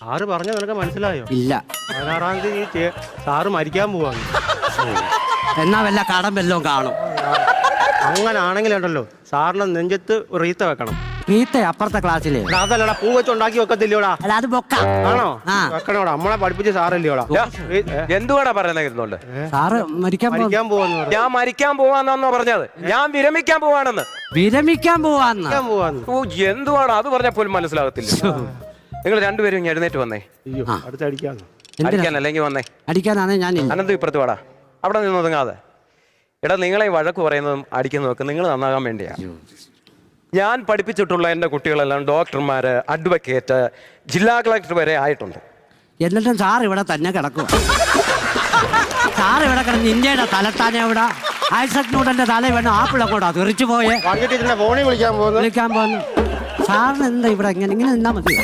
Sir പറഞ്ഞ നിനക്ക് മനസ്സിലായോ? ഇല്ല. 16-ാം തീയതി സാറ് മരിക്കാൻ പോവാണ്. എന്നാ വല്ല കടം വല്ലതും കാണും. അങ്ങനാണെങ്കിലുണ്ടല്ലോ സാറിന്റെ നെഞ്ചത്ത് റീത്ത വെക്കണം. റീത്ത അപ്പുറത്തെ ക്ലാസ്സിലെ അതല്ലടാ, പൂ വെച്ച് ഉണ്ടാക്കി വെക്കത്തില്ലോടാ. അല്ല, അത് ബൊക്ക ആണോ? ആ വെക്കണോടാ, നമ്മളെ പഠിപ്പിച്ച സാറല്ലോടാ. എന്തുവാടാ പറയുന്നത്? സാറ് മരിക്കാൻ പോവാന്ന് പറഞ്ഞു. ഞാൻ മരിക്കാൻ പോവാന്നാന്നോ പറഞ്ഞത്? ഞാൻ വിരമിക്കാൻ പോവാണെന്ന്. വിരമിക്കാൻ പോവാന്ന്. ഓ, എന്തുവാണ് അത് പറഞ്ഞപ്പോൾ മനസ്സിലാകത്തില്ല. നിങ്ങൾ രണ്ടുപേരും ഇങ്ങ് എഴുന്നേറ്റ് വന്നേ. അടുത്തടിക്കാന്ന് അടിക്കാനല്ലെങ്കിൽ വന്നേ. അടിക്കാനാണ് ഞാൻ. അനന്ത് ഇപ്പുറത്ത് വാടാ. അവിടെ നിന്ന് ഒതുങ്ങാതെ. എടാ, നിങ്ങളെ വഴക്ക് പറയുന്നതും അടിക്കുന്നതും ഒക്കെ നിങ്ങൾ നന്നാകാൻ വേണ്ടിയാണ്. ഞാൻ പഠിപ്പിച്ചിട്ടുള്ള എൻ്റെ കുട്ടികളെല്ലാം ഡോക്ടർമാര്, അഡ്വക്കേറ്റ്, ജില്ലാ കളക്ടർ വരെ ആയിട്ടുണ്ട്. എന്നിട്ടും സാർ ഇവിടെ തന്നെ കിടക്കും. സാർ ഇവിടെ കിടന്ന് ഇന്ത്യയുടെ തലത്താനെ ഇവിടെ ഐസക് ന്യൂട്ടന്റെ തല വേണം ആപ്പിളെ കൂടാ തെറിച്ചു പോയെ ഫോണിൽ വിളിക്കാൻ പോകുന്നു. സാറിന് എന്താ ഇവിടെ ഇങ്ങനെ നിന്നാ മതി.